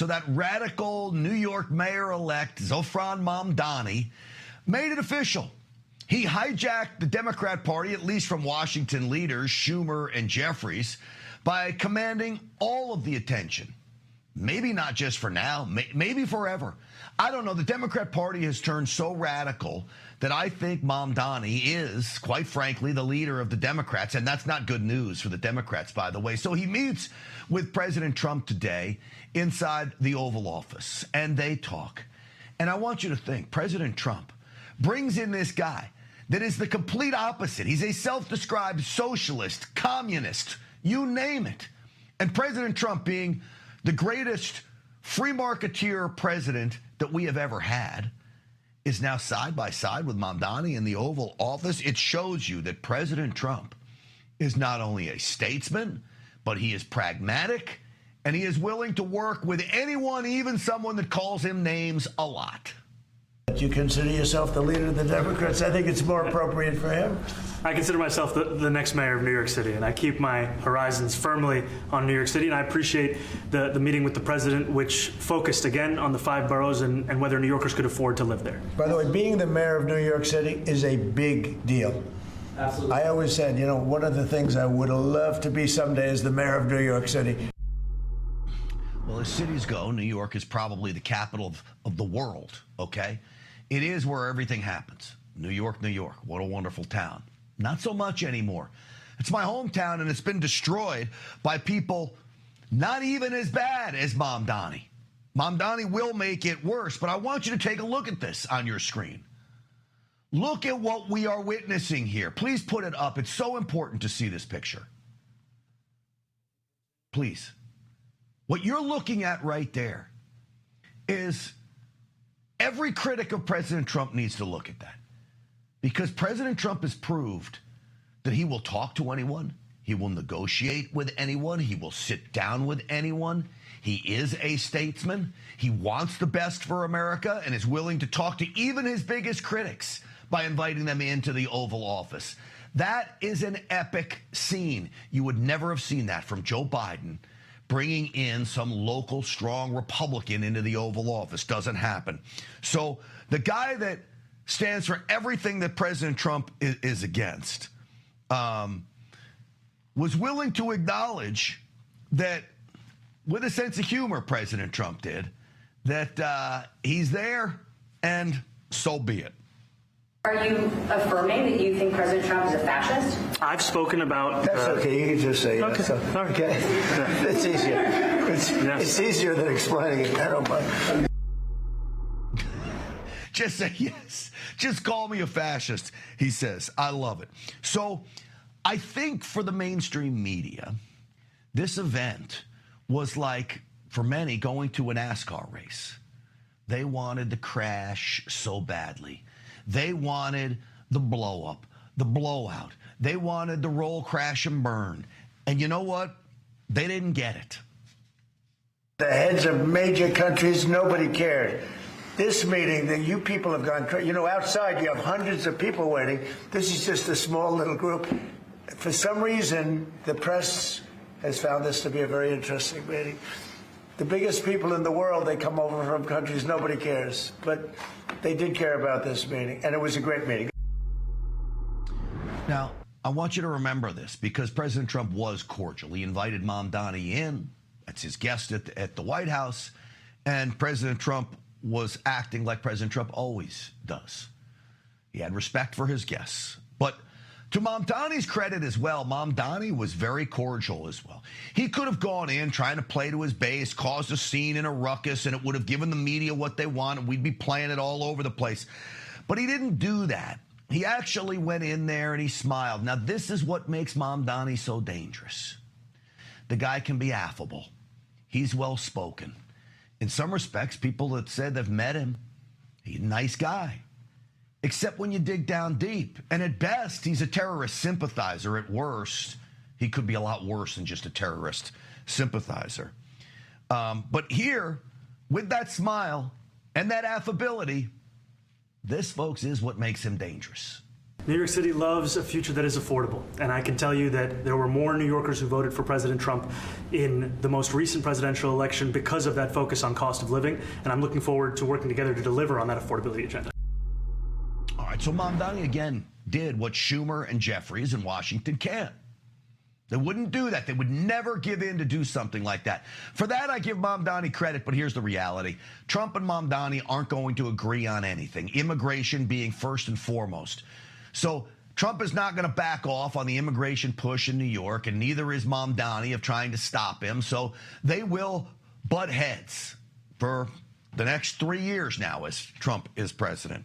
So that radical New York mayor-elect, Zofran Mamdani, made it official. He hijacked the Democrat Party, at least from Washington leaders Schumer and Jeffries, by commanding all of the attention. Maybe not just for now, maybe forever. I don't know. The Democrat Party has turned so radical that I think Mamdani is, quite frankly, the leader of the Democrats. And that's not good news for the Democrats, by the way. So he meets with President Trump today inside the Oval Office, and they talk. And I want you to think, President Trump brings in this guy that is the complete opposite. He's a self-described socialist, communist, you name it. And President Trump, being the greatest free marketeer president that we have ever had, is now side by side with Mamdani in the Oval Office. It shows you that President Trump is not only a statesman, but he is pragmatic, and he is willing to work with anyone, even someone that calls him names a lot. You consider yourself the leader of the Democrats? I think it's more appropriate for him. I consider myself the next mayor of New York City, and I keep my horizons firmly on New York City, and I appreciate the meeting with the president, which focused again on the 5 boroughs and whether New Yorkers could afford to live there. By the way, being the mayor of New York City is a big deal. Absolutely. I always said, you know, one of the things I would have loved to be someday is the mayor of New York City. Well, as cities go, New York is probably the capital of the world, okay? It is where everything happens. New York, New York. What a wonderful town. Not so much anymore. It's my hometown, and it's been destroyed by people not even as bad as Mamdani. Mamdani will make it worse, but I want you to take a look at this on your screen. Look at what we are witnessing here. Please put it up. It's so important to see this picture. Please. What you're looking at right there is every critic of President Trump needs to look at that, because President Trump has proved that he will talk to anyone. He will negotiate with anyone. He will sit down with anyone. He is a statesman. He wants the best for America and is willing to talk to even his biggest critics by inviting them into the Oval Office. That is an epic scene. You would never have seen that from Joe Biden bringing in some local strong Republican into the Oval Office. Doesn't happen. So the guy that stands for everything that President Trump is against was willing to acknowledge that, with a sense of humor, President Trump did, that he's there, and so be it. Are you affirming that you think President Trump is a fascist? I've spoken about... That's okay. You can just say okay. Yes. Okay. It's easier. It's easier than explaining it. I don't mind. Just say yes. Just call me a fascist, he says. I love it. So I think for the mainstream media, this event was like, for many, going to a NASCAR race. They wanted the crash so badly. They wanted the blow up, the blowout. They wanted the roll, crash, and burn. And you know what? They didn't get it. The heads of major countries, nobody cared. This meeting, that you people have gone crazy. You know, outside you have hundreds of people waiting. This is just a small little group. For some reason, the press has found this to be a very interesting meeting. The biggest people in the world, they come over from countries nobody cares. But they did care about this meeting, and it was a great meeting. Now, I want you to remember this, because President Trump was cordial. He invited Mamdani in. That's his guest at the White House. And President Trump was acting like President Trump always does. He had respect for his guests. But to Mamdani's credit as well, Mamdani was very cordial as well. He could have gone in trying to play to his base, caused a scene and a ruckus, and it would have given the media what they want, and we'd be playing it all over the place. But he didn't do that. He actually went in there and he smiled. Now, this is what makes Mamdani so dangerous. The guy can be affable. He's well-spoken. In some respects, people that said they've met him, he's a nice guy. Except when you dig down deep. And at best, he's a terrorist sympathizer. At worst, he could be a lot worse than just a terrorist sympathizer. But here, with that smile and that affability, this, folks, is what makes him dangerous. New York City loves a future that is affordable. And I can tell you that there were more New Yorkers who voted for President Trump in the most recent presidential election because of that focus on cost of living. And I'm looking forward to working together to deliver on that affordability agenda. All right, so Mamdani again did what Schumer and Jeffries in Washington can't. They wouldn't do that. They would never give in to do something like that. For that, I give Mamdani credit, but here's the reality. Trump and Mamdani aren't going to agree on anything, immigration being first and foremost. So Trump is not going to back off on the immigration push in New York, and neither is Mamdani of trying to stop him. So they will butt heads for the next 3 years now as Trump is president.